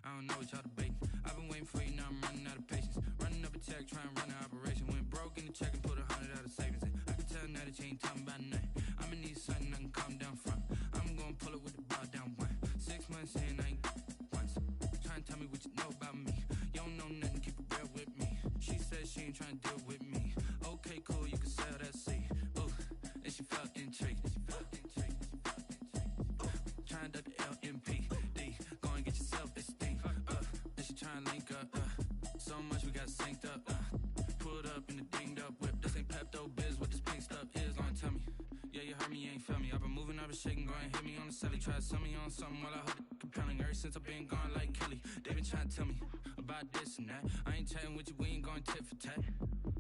I don't know what y'all debating. I've been waiting for you, now I'm running out of patience. Running up a check, trying to run an operation. Went broke in the check and put 100 out of savings in. I can tell now that you ain't talking about nothing. I'ma need something I can calm down from. I'm gonna pull it with the bow down one. 6 months in, I ain't once. Trying to tell me what you know about me. You don't know nothing, keep it real with me. She said she ain't trying to deal with me. Okay, cool, you can sell that seed. Ooh, and she felt intrigued. Trying to duck the LMPD. Go and get yourself esteem. And she trying to link up. So much we got synced up. Pulled up in the dinged up whip. This ain't Pepto-Biz, what this pink stuff is. Long tell me. Yeah, you heard me, you ain't felt me. I've been moving, I've been shaking, go and hit me on the celly. Try to sell me on something while I hold it compelling. Ever since I've been gone like Kelly, they been trying to tell me about this and that. I ain't chatting with you, we ain't going tit for tat.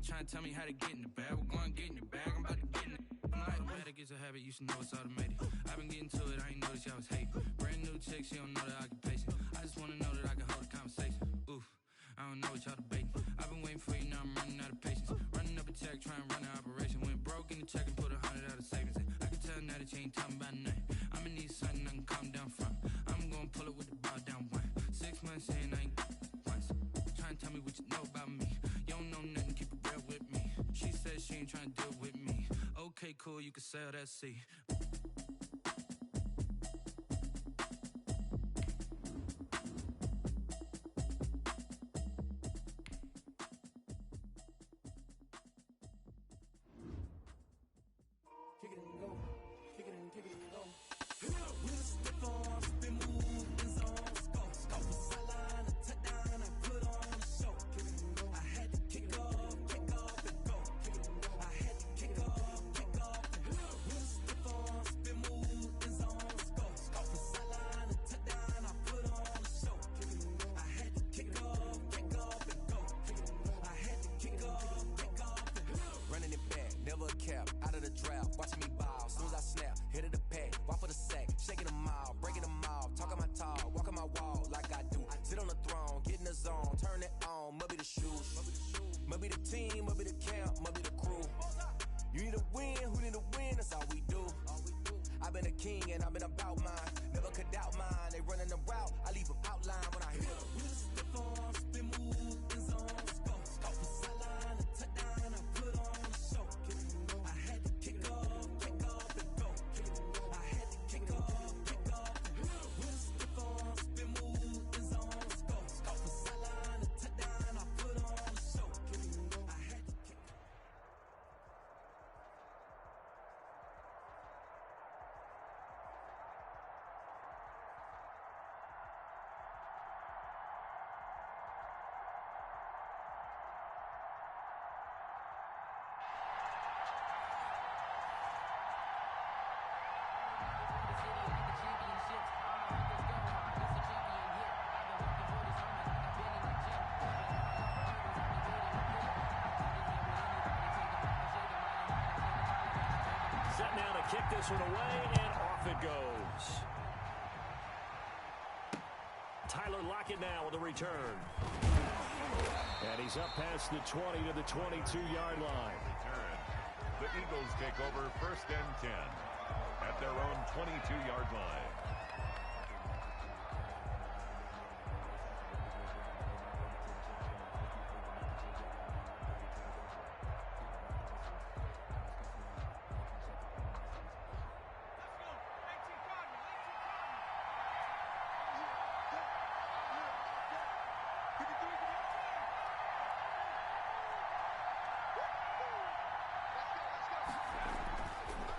Trying to tell me how to get in the bag. We're going to get in the bag, I'm about to get in it. I'm like, better get a habit, you should know it's automated. I've been getting to it, I ain't noticed y'all was hating. Brand new chick, she don't know the occupation. I just wanna know that I can hold a conversation. Oof, I don't know what y'all debating. I've been waiting for you, now I'm running out of patience. Running up a check, trying to run an operation. Went broke in the check and put 100 out of savings in. I can tell now that you ain't talking about nothing. I'ma need something I can calm down from. I'm gonna pull it with the bow down one. 6 months in, I ain't once. Trying to tell me what you know about me. You don't know nothing, keep it real with me. She said she ain't trying to deal with me. Okay, cool, you can sell that seed. Kick it and go, kick it and go. With a stiff arm, spin move, in zones, go. Off the sideline, a touchdown, I put on a show. Kick it and go. I had to kick off and go. Kick it and go. I had to kick off and go. With a stiff arm, spin move, in zones, go. Off the sideline, a touchdown, I put on a show. Kick it and go. I had to kick off and go. Kick it and go. I had to kick off and go. Running it back, never a cap, out of the drought, watching me ball. Soon as I snap, hit of the pack, walk for the sack, shaking them out, breaking them off, talking my talk, walking my wall like I do. Sit on the throne, get in the zone, turn it on, must be the shoes, must be the team, must be the camp, must be the crew. You need a win, who need a win, that's all we do. I've been a king and I've been about mine, never could doubt mine. They running the route, I leave them outline when I hit it. With a stiff arm, spin move, in zones, go. Off the sideline, a touchdown, I put on a show. I had to kick off and go. I had to kick off and go. With a stiff arm, spin move, in zones, go. Off the sideline, a touchdown, I put on a show. I had to kick off. Set now to kick this one away, and off it goes. Tyler Lockett now with the return. And he's up past the 20 to the 22-yard line. Return. The Eagles take over 1st and 10 at their own 22-yard line.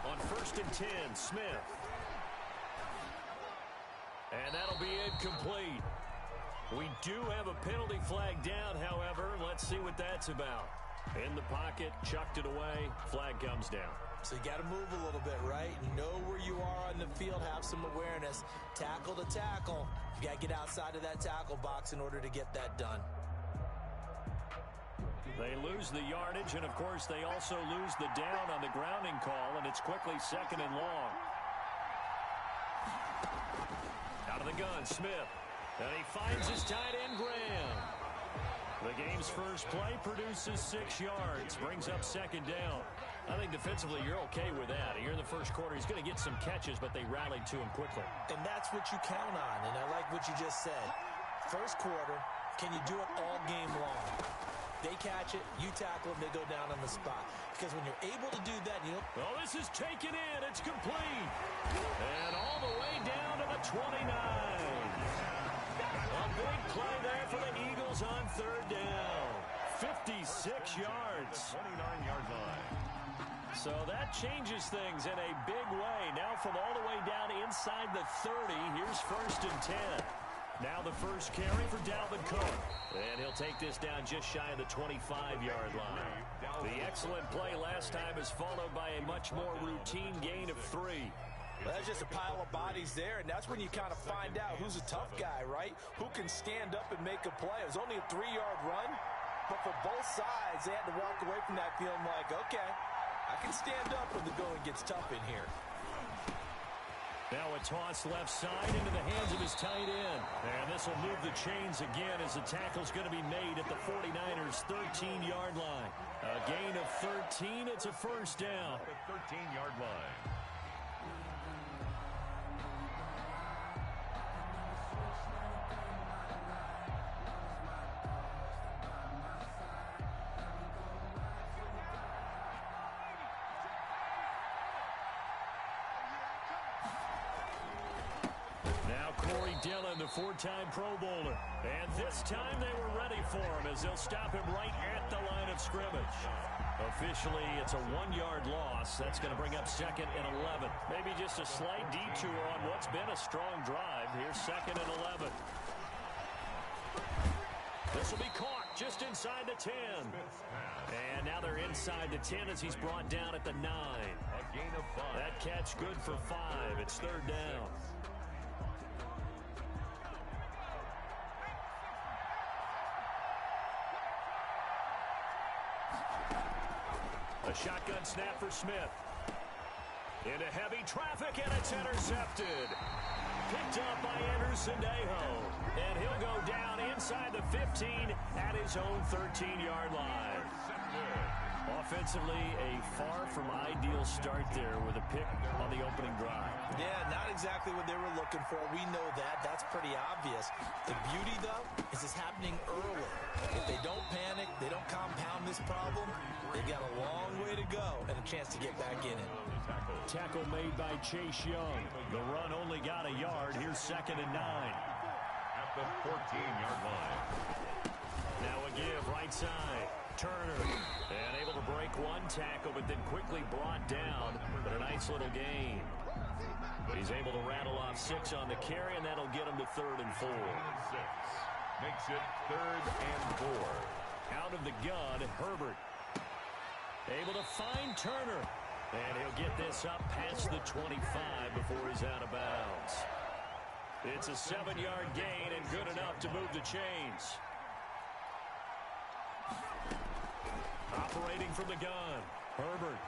On 1st and 10, Smith. And that'll be incomplete. We do have a penalty flag down, however. Let's see what that's about. In the pocket, chucked it away, flag comes down. So you got to move a little bit, right? Know where you are on the field, have some awareness. Tackle to tackle. You got to get outside of that tackle box in order to get that done. They lose the yardage, and, of course, they also lose the down on the grounding call, and it's quickly 2nd and long. Out of the gun, Smith. And he finds his tight end, Graham. The game's first play produces 6 yards, brings up 2nd down. I think defensively you're okay with that. Here in the first quarter, he's going to get some catches, but they rallied to him quickly. And that's what you count on, and I like what you just said. first quarter, can you do it all game long? They catch it, you tackle them, they go down on the spot. Because when you're able to do that, you know... Oh, this is taken in. It's complete. And all the way down to the 29. A big play there for the Eagles on third down. 56 yards. 29-yard line. So that changes things in a big way. Now from all the way down inside the 30, here's 1st and 10. Now the first carry for Dalvin Cook. And he'll take this down just shy of the 25-yard line. The excellent play last time is followed by a much more routine gain of 3. Well, that's just a pile of bodies there, and that's when you kind of find out who's a tough guy, right? Who can stand up and make a play. It was only a 3-yard run, but for both sides, they had to walk away from that feeling like, okay, I can stand up when the going gets tough in here. Now a toss left side into the hands of his tight end. And this will move the chains again as the tackle's going to be made at the 49ers' 13-yard line. A gain of 13. It's a first down. The 13-yard line. Dillon, the 4-time Pro Bowler. And this time they were ready for him as they'll stop him right at the line of scrimmage. Officially, it's a 1-yard loss. That's going to bring up 2nd and 11. Maybe just a slight detour on what's been a strong drive. Here's 2nd and 11. This will be caught just inside the 10. And now they're inside the 10 as he's brought down at the 9. A gain of 5. That catch good for 5. It's 3rd down. A shotgun snap for Smith. Into heavy traffic, and it's intercepted. Picked up by Anderson-Dejo. And he'll go down inside the 15 at his own 13-yard line. Offensively, a far from ideal start there with a pick on the opening drive. Yeah, not exactly what they were looking for. We know that. That's pretty obvious. The beauty, though, is it's happening early. If they don't panic, they don't compound this problem, they've got a long way to go and a chance to get back in it. Tackle made by Chase Young. The run only got a yard. Here's 2nd and 9. At the 14-yard line. Now a give right side. Turner. And able to break one tackle, but then quickly brought down. But a nice little gain. He's able to rattle off 6 on the carry, and that'll get him to 3rd and 4. 6. Makes it 3rd and 4. Out of the gun, Herbert. Able to find Turner. And he'll get this up past the 25 before he's out of bounds. It's a 7-yard gain and good enough to move the chains. Operating from the gun, Herbert.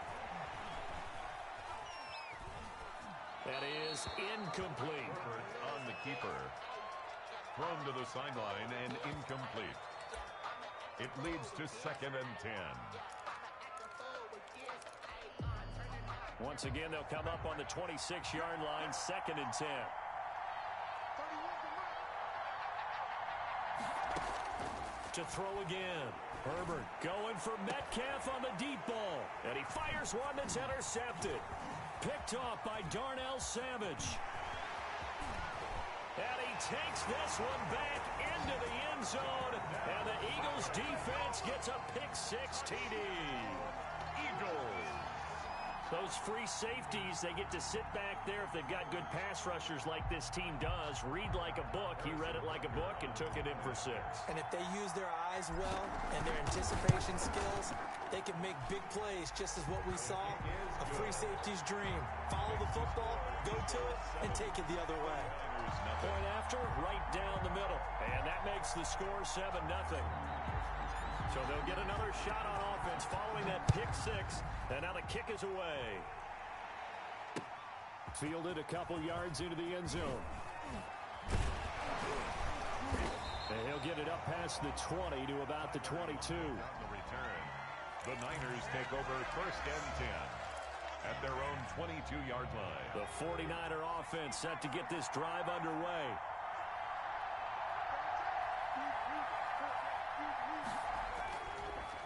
That is incomplete. Herbert on the keeper. Thrown to the sideline and incomplete. It leads to 2nd and 10. Once again, they'll come up on the 26-yard line, 2nd and 10. To throw again. Herbert going for Metcalf on the deep ball. And he fires one that's intercepted. Picked off by Darnell Savage. And he takes this one back into the end zone. And the Eagles defense gets a pick-6 TD. Eagles. Those free safeties, they get to sit back there if they've got good pass rushers like this team does. Read like a book. He read it like a book and took it in for 6. And if they use their eyes well and their anticipation skills, they can make big plays, just as what we saw. A free safety's dream. Follow the football, go to it, and take it the other way. Point after, right down the middle. And that makes the score 7-0. So they'll get another shot on offense following that pick-6. And now the kick is away. Fielded a couple yards into the end zone. And he'll get it up past the 20 to about the 22. On the return, the Niners take over 1st and 10 at their own 22-yard line. The 49er offense set to get this drive underway.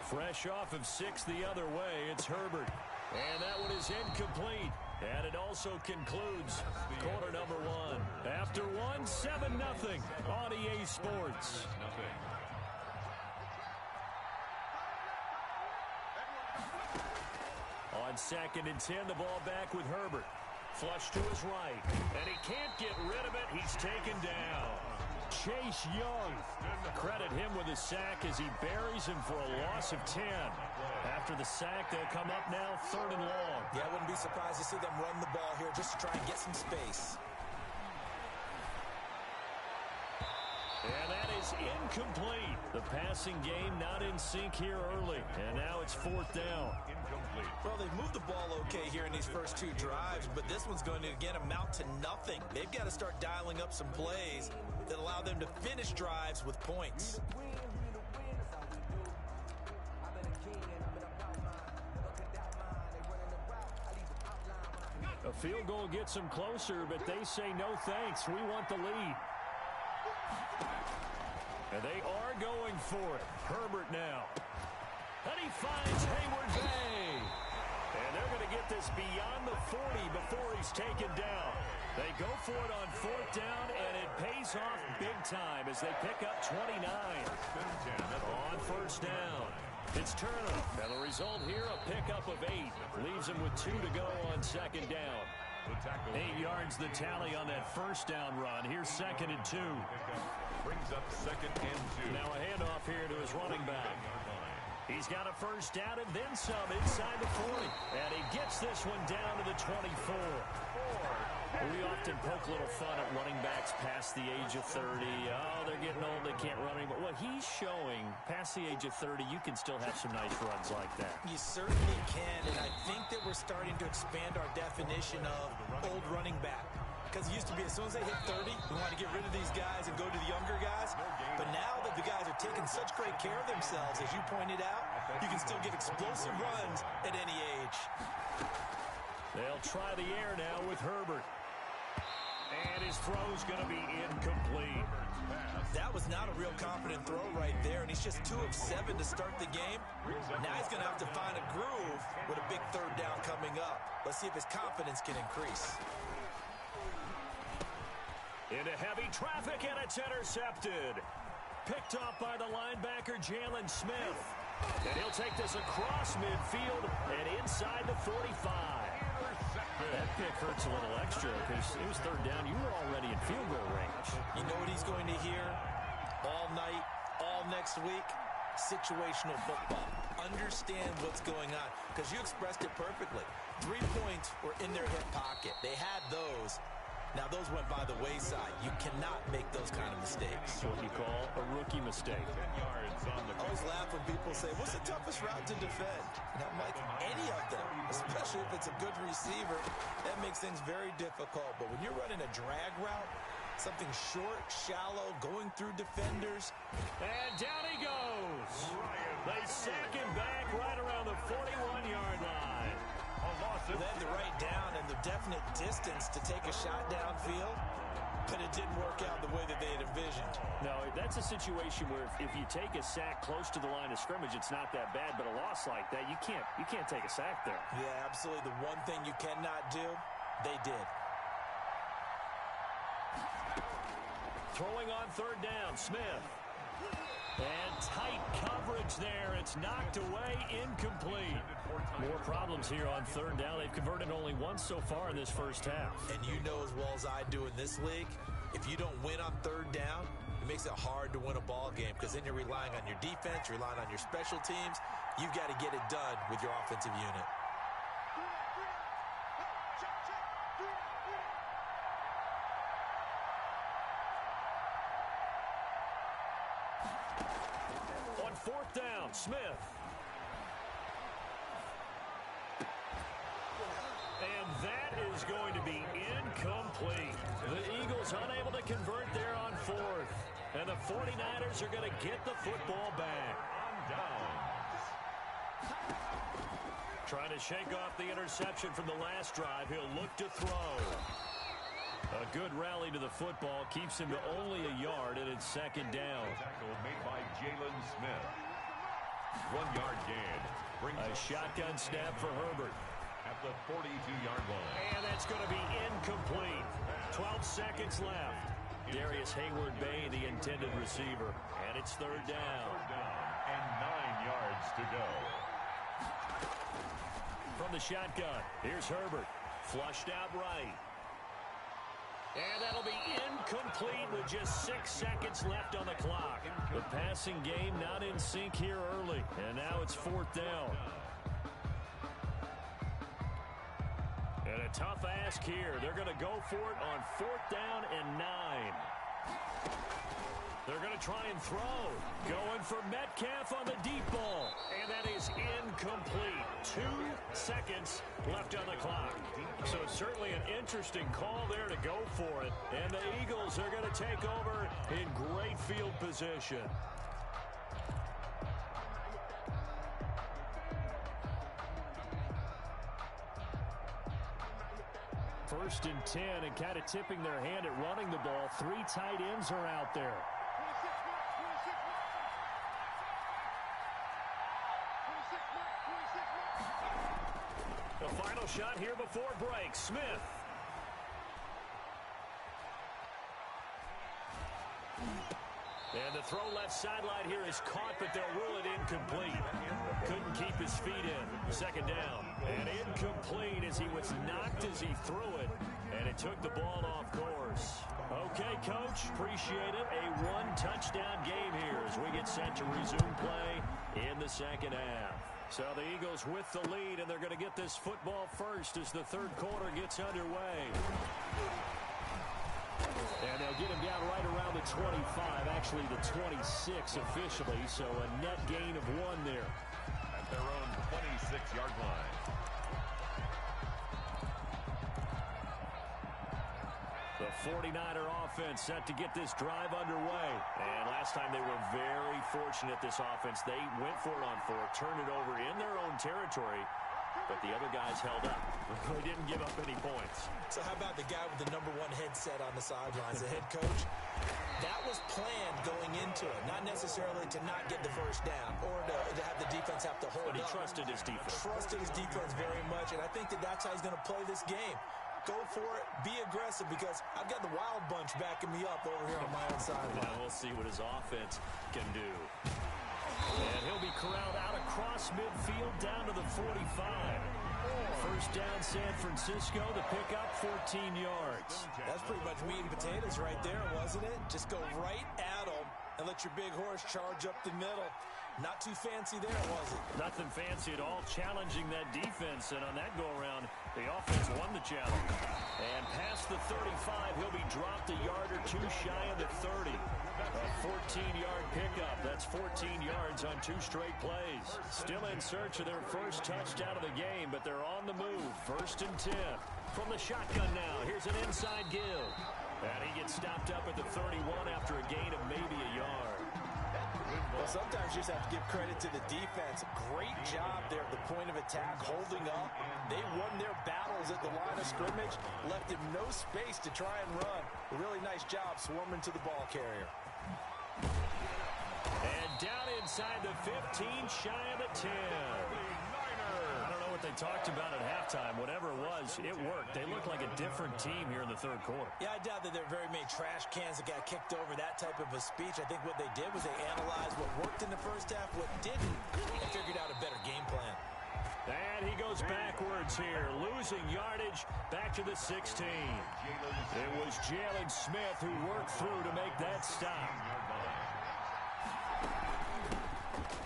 Fresh off of 6 the other way, it's Herbert. And that one is incomplete. And it also concludes quarter number 1. After 1, 7-0 on EA Sports. On 2nd and 10, the ball back with Herbert. Flush to his right. And he can't get rid of it. He's taken down. Chase Young. Credit him with a sack as he buries him for a loss of 10. After the sack, they'll come up now 3rd and long. Yeah, I wouldn't be surprised to see them run the ball here just to try and get some space. And that is incomplete. The passing game not in sync here early. And now it's 4th down. Incomplete. Well, they've moved the ball okay here in these first 2 drives, but this one's going to, again, amount to nothing. They've got to start dialing up some plays that allow them to finish drives with points. A field goal gets them closer, but they say no thanks. We want the lead. And they are going for it. Herbert now. And he finds Hayward Bay. And they're going to get this beyond the 40 before he's taken down. They go for it on 4th down, and it pays off big time as they pick up 29. On 1st down, it's Turner. And the result here, a pickup of 8. Leaves him with 2 to go on 2nd down. 8 yards the tally on that 1st down run. Here's 2nd and 2. Brings up 2nd and 2. Now a handoff here to his running back. He's got a 1st down and then some inside the 40. And he gets this one down to the 24. We often poke a little fun at running backs past the age of 30. Oh, they're getting old, they can't run anymore. Well, he's showing past the age of 30, you can still have some nice runs like that. You certainly can, and I think that we're starting to expand our definition of old running back. Because it used to be as soon as they hit 30, we want to get rid of these guys and go to the younger guys. But now that the guys are taking such great care of themselves, as you pointed out, you can still get explosive runs at any age. They'll try the air now with Herbert. And his throw's going to be incomplete. That was not a real confident throw right there, and he's just 2 of 7 to start the game. Now he's going to have to find a groove with a big 3rd down coming up. Let's see if his confidence can increase. Into heavy traffic, and it's intercepted. Picked off by the linebacker, Jalen Smith. And he'll take this across midfield and inside the 45. That pick hurts a little extra because it was 3rd down. You were already in field goal range. You know what he's going to hear all night, all next week? Situational football. Understand what's going on because you expressed it perfectly. 3 points were in their hip pocket. They had those. Now, those went by the wayside. You cannot make those kind of mistakes. What you call a rookie mistake. 10 yards on the I always laugh when people say, what's the toughest route to defend? And I'm like, any of them, especially if it's a good receiver, that makes things very difficult. But when you're running a drag route, something short, shallow, going through defenders. And down he goes. They sack him back right around the 41-yard line. Led the right down and the definite distance to take a shot downfield, but it didn't work out the way that they had envisioned. No, that's a situation where if you take a sack close to the line of scrimmage, it's not that bad, but a loss like that, you can't take a sack there. Yeah, absolutely. The one thing you cannot do, they did. Throwing on 3rd down, Smith. And tight coverage there. It's knocked away, incomplete. More problems here on 3rd down. They've converted only once so far in this first half. And you know as well as I do in this league, if you don't win on 3rd down, it makes it hard to win a ball game because then you're relying on your defense, you're relying on your special teams. You've got to get it done with your offensive unit. On 4th down, Smith. And that is going to be incomplete. The Eagles unable to convert there on 4th. And the 49ers are going to get the football back. Trying to shake off the interception from the last drive. He'll look to throw. A good rally to the football keeps him to only a yard, and it's 2nd down. Tackle made by Jalen Smith. 1 yard gain. A shotgun snap for Herbert. At the 42-yard line. And that's going to be incomplete. 12 seconds left. Darius Hayward-Bay, the intended receiver. And it's third down. Third down and 9 yards to go. From the shotgun, here's Herbert. Flushed out right. And that'll be incomplete with just 6 seconds left on the clock. The passing game not in sync here early. And now it's fourth down. And a tough ask here. They're going to go for it on fourth down and 9. They're going to try and throw. Going for Metcalf on the deep ball. And that is incomplete. 2 seconds left on the clock. So certainly an interesting call there to go for it. And the Eagles are going to take over in great field position. First and 10, and kind of tipping their hand at running the ball. 3 tight ends are out there. The final shot here before break. Smith. And the throw left sideline here is caught, but they'll rule it incomplete. Couldn't keep his feet in. Second down. And incomplete as he was knocked as he threw it. And it took the ball off course. Okay, Coach, appreciate it. A 1-touchdown game here as we get set to resume play in the second half. So the Eagles with the lead, and they're going to get this football first as the third quarter gets underway. And they'll get him down right around the 25, actually the 26 officially, so a net gain of 1 there. At their own 26-yard line. The 49er offense set to get this drive underway. And last time they were very fortunate, this offense. They went for it on 4, turned it over in their own territory, but the other guys held up. They didn't give up any points. So how about the guy with the number 1 headset on the sidelines, the head coach? That was planned going into it, not necessarily to not get the first down or to have the defense have to hold up. But he trusted his defense. Trusted his defense very much, and I think that's how he's going to play this game. Go for it, be aggressive, because I've got the wild bunch backing me up over here on my own sideline. Now we'll see what his offense can do. And he'll be corralled out across midfield down to the 45. First down, San Francisco. The pickup, 14 yards. That's pretty much meat and potatoes right there, wasn't it? Just go right at them and let your big horse charge up the middle. Not too fancy there, was it? Nothing fancy at all, challenging that defense. And on that go-around, the offense won the challenge. And past the 35, he'll be dropped a yard or 2 shy of the 30. A 14-yard pickup. That's 14 yards on 2 straight plays. Still in search of their first touchdown of the game, but they're on the move. First and 10. From the shotgun now, here's an inside give. And he gets stopped up at the 31 after a gain of maybe a yard. Well, sometimes you just have to give credit to the defense. Great job there at the point of attack, holding up. They won their battles at the line of scrimmage, left him no space to try and run. A really nice job swarming to the ball carrier. And down inside the 15, shy of the 10. I don't know what they talked about at halftime. Whatever it was, it worked. They looked like a different team here in the third quarter. Yeah, I doubt that there are very many trash cans that got kicked over, that type of a speech. I think what they did was they analyzed what worked in the first half, what didn't, and figured out a better game plan. And he goes backwards here, losing yardage back to the 16. It was Jalen Smith who worked through to make that stop.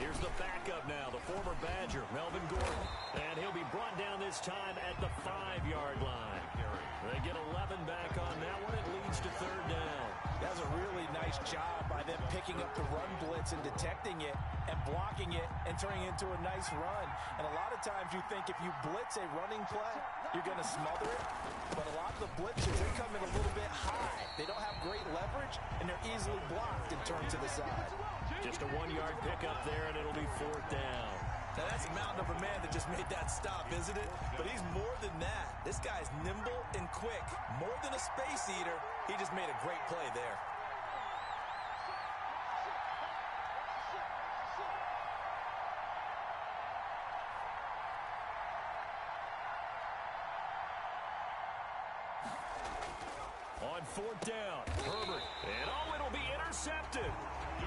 Here's the backup now, the former Badger, Melvin Gordon. And he'll be brought down this time at the 5-yard line. They get 11 back on that one. It leads to third down. That was a really nice job by them picking up the run blitz and detecting it and blocking it and turning it into a nice run. And a lot of times you think if you blitz a running play, you're going to smother it. But a lot of the blitzers, they come in a little bit high. They don't have great leverage, and they're easily blocked and turned to the side. Just a 1-yard pickup there, and it'll be fourth down. Now, that's a mountain of a man that just made that stop, isn't it? But he's more than that. This guy's nimble and quick. More than a space eater, he just made a great play there. On fourth down, Herbert. And it'll be intercepted.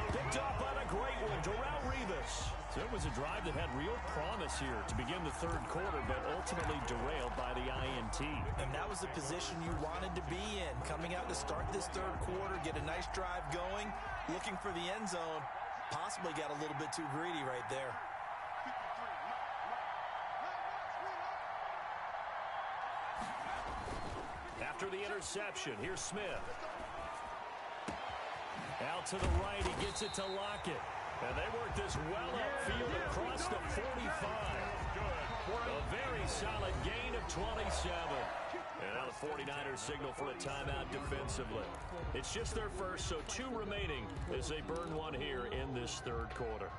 Picked off on a great one, Darrelle Revis. So it was a drive that had real promise here to begin the third quarter, but ultimately derailed by the INT. And that was the position you wanted to be in. Coming out to start this third quarter, get a nice drive going, looking for the end zone. Possibly got a little bit too greedy right there. After the interception, here's Smith. Out to the right, he gets it to Lockett. And they work this well upfield across the 45. A very solid gain of 27. And now the 49ers signal for a timeout defensively. It's just their first, so 2 remaining as they burn one here in this third quarter.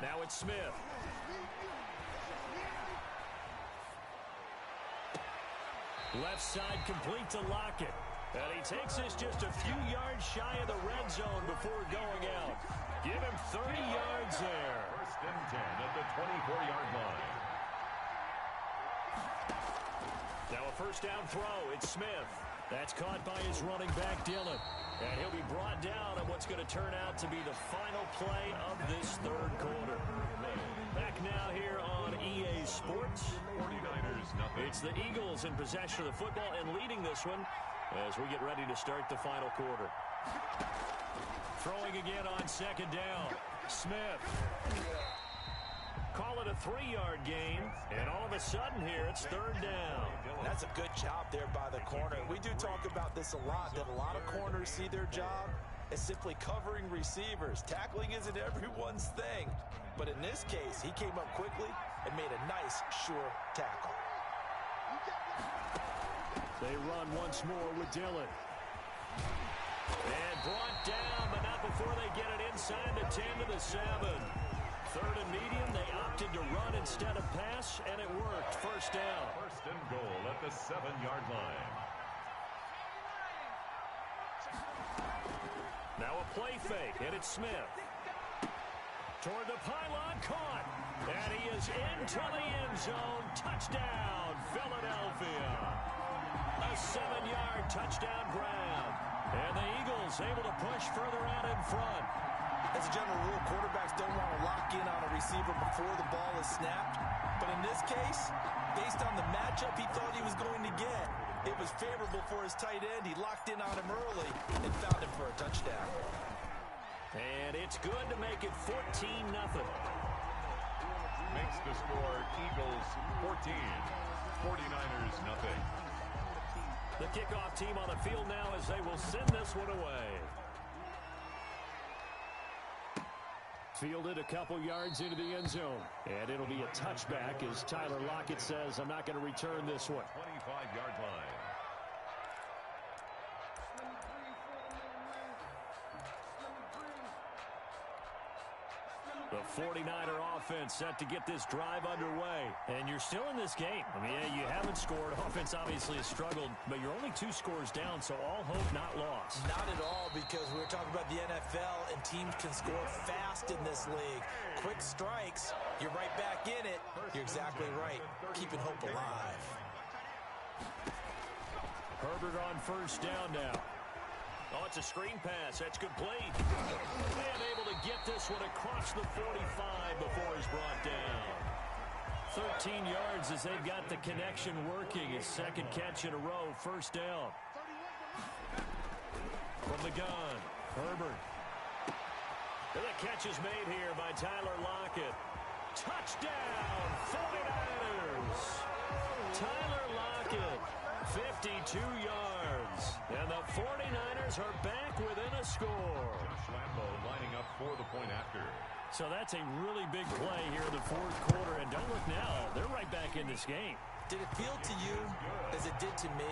Now it's Smith. Left side complete to Lockett. And he takes this just a few yards shy of the red zone before going out. Give him 30 yards there. First and 10 at the 24-yard line. Now a first down throw. It's Smith. That's caught by his running back, Dillon. And he'll be brought down on what's going to turn out to be the final play of this third quarter. Back now here on EA Sports. 49ers nothing. It's the Eagles in possession of the football and leading this one as we get ready to start the final quarter. Throwing again on second down. Smith. Call it a 3-yard gain, and all of a sudden here it's third down. That's a good job there by the corner. We do talk about this a lot, that a lot of corners see their job as simply covering receivers. Tackling isn't everyone's thing. But in this case, he came up quickly and made a nice, sure tackle. They run once more with Dillon. And brought down, but not before they get it inside the 10 to the 7. Third and medium, they opted to run instead of pass, and it worked. First down. First and goal at the 7-yard line. Now a play fake, and it's Smith. Toward the pylon, caught. And he is into the end zone. Touchdown, Philadelphia. A 7-yard touchdown grab. And the Eagles able to push further out in front. As a general rule, quarterbacks don't want to lock in on a receiver before the ball is snapped. But in this case, based on the matchup he thought he was going to get, it was favorable for his tight end. He locked in on him early and found him for a touchdown. And it's good to make it 14-0. Makes the score Eagles 14, 49ers nothing. The kickoff team on the field now as they will send this one away. Fielded a couple yards into the end zone. And it'll be a touchback as Tyler Lockett says, I'm not going to return this one. 25-yard line. The 49er offense set to get this drive underway. And you're still in this game. I mean, yeah, you haven't scored. Offense obviously has struggled, but you're only 2 scores down, so all hope not lost. Not at all, because we were talking about the NFL, and teams can score fast in this league. Quick strikes, you're right back in it. You're exactly right. Keeping hope alive. Herbert on first down now. Oh, it's a screen pass. That's complete. And able to get this one across the 45 before he's brought down. 13 yards as they've got the connection working. His second catch in a row. First down. From the gun, Herbert. And the catch is made here by Tyler Lockett. Touchdown, 49ers. Tyler Lockett, 52 yards. And the 49ers are back within a score. Josh Lambo lining up for the point after. So that's a really big play here in the fourth quarter. And don't look now, they're right back in this game. Did it feel to you, as it did to me,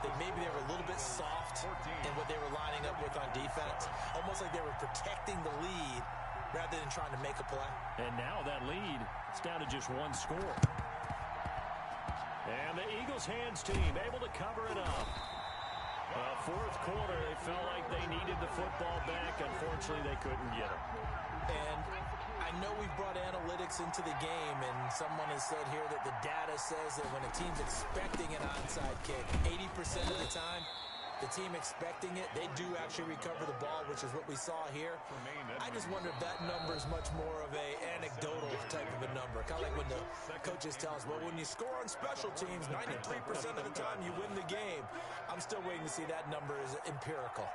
that maybe they were a little bit soft in what they were lining up with on defense? Almost like they were protecting the lead rather than trying to make a play. And now that lead is down to just 1 score. And the Eagles hands team able to cover it up. Fourth quarter, they felt like they needed the football back. Unfortunately, they couldn't get it. And I know we've brought analytics into the game, and someone has said here that the data says that when a team's expecting an onside kick, 80% of the time, the team expecting it, they do actually recover the ball, which is what we saw here. I just wonder if that number is much more of a anecdotal type of a number. Kind of like when the coaches tell us, well, when you score on special teams, 93% of the time you win the game. I'm still waiting to see that number is empirical.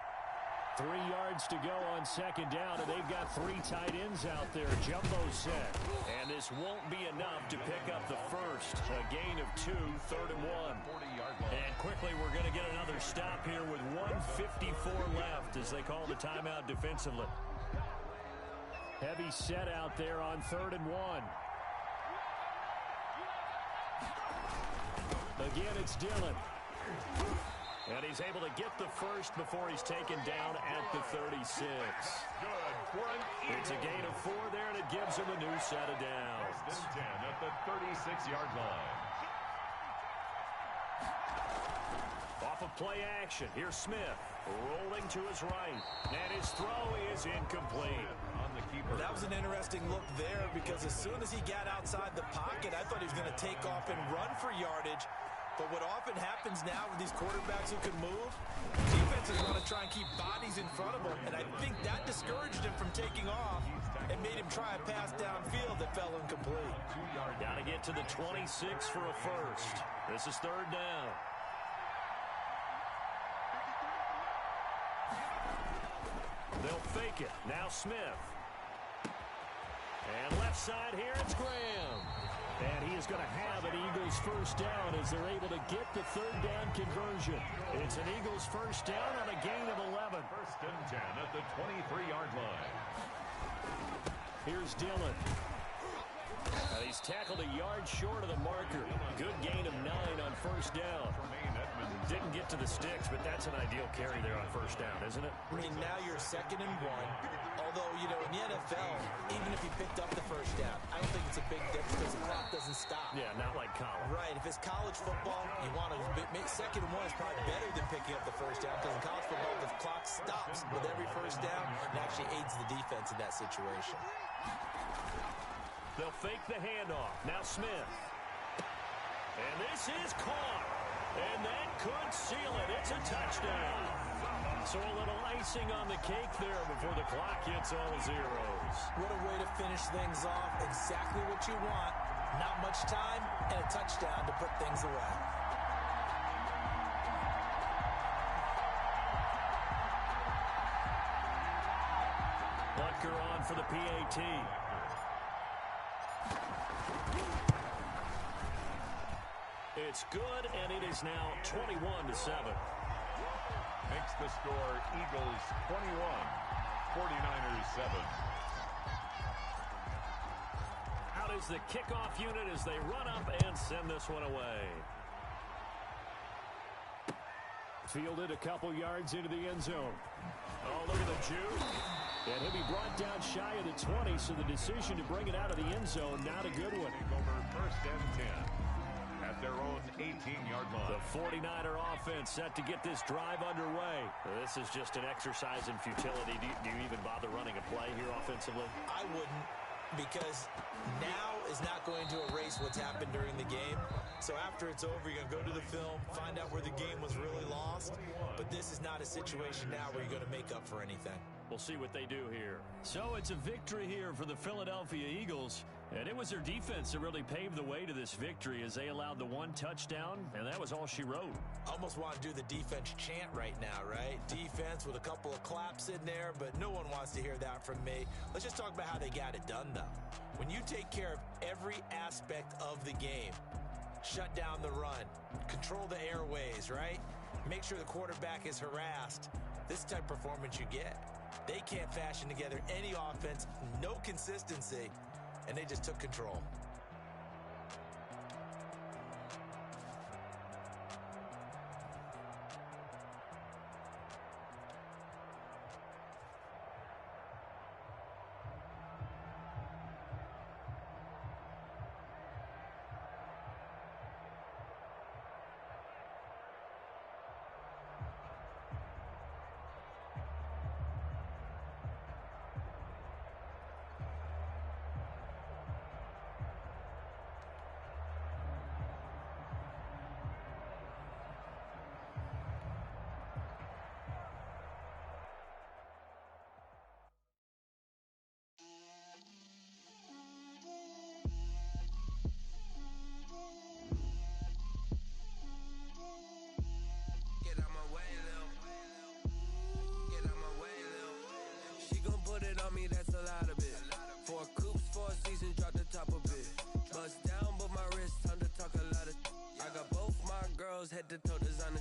3 yards to go on second down, and they've got 3 tight ends out there. Jumbo set. And this won't be enough to pick up the first. A gain of 2, 3rd and 1. And quickly, we're going to get another stop here with 1:54 left as they call the timeout defensively. Heavy set out there on 3rd and 1. Again, it's Dillon. And he's able to get the first before he's taken down at the 36. It's a gain of 4 there, and it gives him a new set of downs. First and 10 at the 36-yard line. Off of play action, here's Smith rolling to his right, and his throw is incomplete. On the keeper. That was an interesting look there because as soon as he got outside the pocket, I thought he was going to take off and run for yardage. But what often happens now with these quarterbacks who can move, defenses want to try and keep bodies in front of them, and I think that discouraged him from taking off and made him try a pass downfield that fell incomplete. Got to get to the 26 for a first. This is 3rd down. They'll fake it. Now Smith. And left side here, it's Graham. And he is going to have an Eagles first down as they're able to get the 3rd down conversion. It's an Eagles first down on a gain of 11. First and 10 at the 23-yard line. Here's Dillon. He's tackled a yard short of the marker. Good gain of 9 on first down. Didn't get to the sticks, but that's an ideal carry there on first down, isn't it? I mean, now you're 2nd and 1. Although, you know, in the NFL, even if you picked up the first down, I don't think it's a big difference because the clock doesn't stop. Yeah, not like college. Right. If it's college football, you want to 2nd and 1 is probably better than picking up the first down because in college football, the clock stops with every first down. It actually aids the defense in that situation. They'll fake the handoff. Now Smith. And this is caught. And that could seal it. It's a touchdown. So a little icing on the cake there before the clock hits all zeros. What a way to finish things off. Exactly what you want. Not much time and a touchdown to put things away. Butker on for the PAT. It's good, and it is now 21-7. Makes the score Eagles 21, 49ers 7. Out is the kickoff unit as they run up and send this one away. Fielded a couple yards into the end zone. Oh, look at the Jew. And he'll be brought down shy of the 20, so the decision to bring it out of the end zone, not a good one. Over first and 10. At their own 18-yard line. The 49er offense set to get this drive underway. This is just an exercise in futility. Do you even bother running a play here offensively? I wouldn't, because now is not going to erase what's happened during the game. So after it's over, you're going to go to the film, find out where the game was really lost. But this is not a situation now where you're going to make up for anything. We'll see what they do here. So it's a victory here for the Philadelphia Eagles. And it was their defense that really paved the way to this victory as they allowed the 1 touchdown, and that was all she wrote. Almost want to do the defense chant right now, right? Defense with a couple of claps in there, but no one wants to hear that from me. Let's just talk about how they got it done, though. When you take care of every aspect of the game, shut down the run, control the airways, right? Make sure the quarterback is harassed. This type of performance you get. They can't fashion together any offense, no consistency, and they just took control. girls head to toe designer.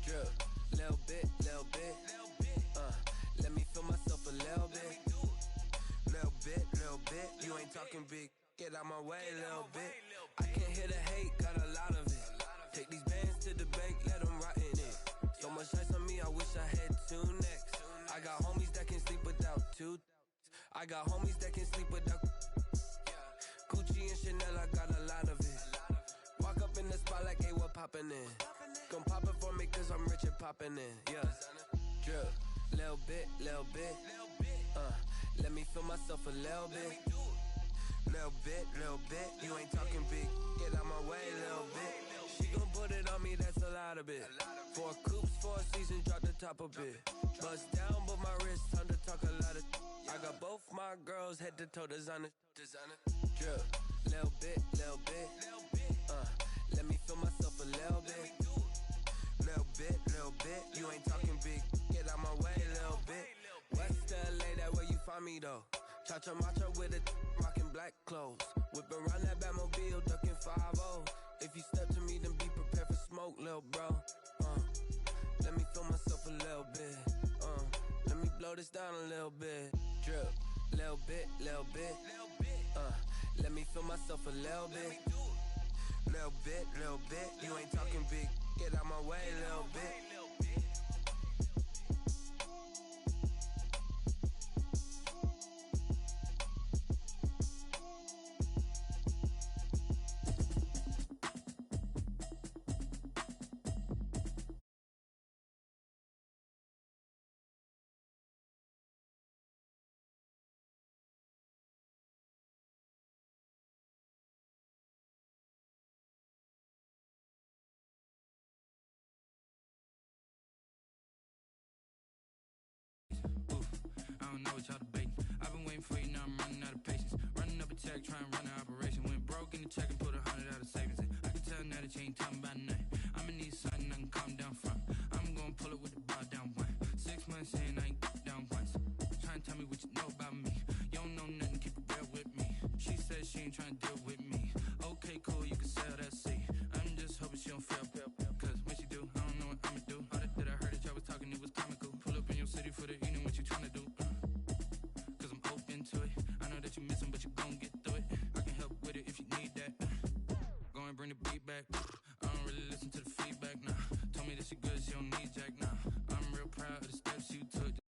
Drip, little bit. Let me feel myself a little bit. Little bit. You ain't talking big. Get out my way a little bit. I can't hear the hate, got a lot of it. Take these bands to the bank, let them rot in it. So much ice on me, I wish I had two necks. I got homies that can sleep without two. I got homies that can sleep without Gucci and Chanel, I got a lot of it. Walk up in the spot like, hey, what poppin' in? Come pop it for me, cause I'm rich and poppin' in. Yeah, drip, little bit. Let me feel myself a little bit. Little bit. You ain't talking big. Get out my way a little bit. She gon' put it on me, that's a lot of it. 4 coops, 4 seasons, drop the top a bit. Bust down, but my wrist, time to talk a lot of. I got both my girls head to toe designer. Drip, little bit. Let me feel myself a little bit. Little bit. You ain't talking big. Get out my way a little bit. West LA, that where you find me though. Cha-cha matcha with it, rockin' black clothes. Whippin' around that Batmobile, duckin' 5-0. If you step to me, then be prepared for smoke, lil' bro. Let me feel myself a little bit. Let me blow this down a little bit. Drip, little bit. Let me feel myself a little bit. Little bit. You ain't talking big. Get out my way a little bit. I don't know what y'all debating. I've been waiting for you, now I'm running out of patience. Running up a check, trying to run an operation. Went broke in the check and put 100 out of savings in. I can tell now that you ain't talking about nothing. I'ma need something I can calm down from. I'm gonna pull it with the bar down one. 6 months saying I ain't down once. Trying to tell me what you know about me. You don't know nothing, keep it real with me. She said she ain't trying to deal with me. Okay, cool, you can sell that seat. I'm just hoping she don't fail. Cause when she do, I don't know what I'ma do. All that I heard that y'all was talking, it was comical. Pull up in your city for the evening, what you trying to do? Cause I'm open to it. I know that you missing, but you gon' get through it. I can help with it if you need that. Go and bring the beat back. I don't really listen to the feedback, nah. Told me that she good, she don't need Jack, nah. I'm real proud of the steps you took.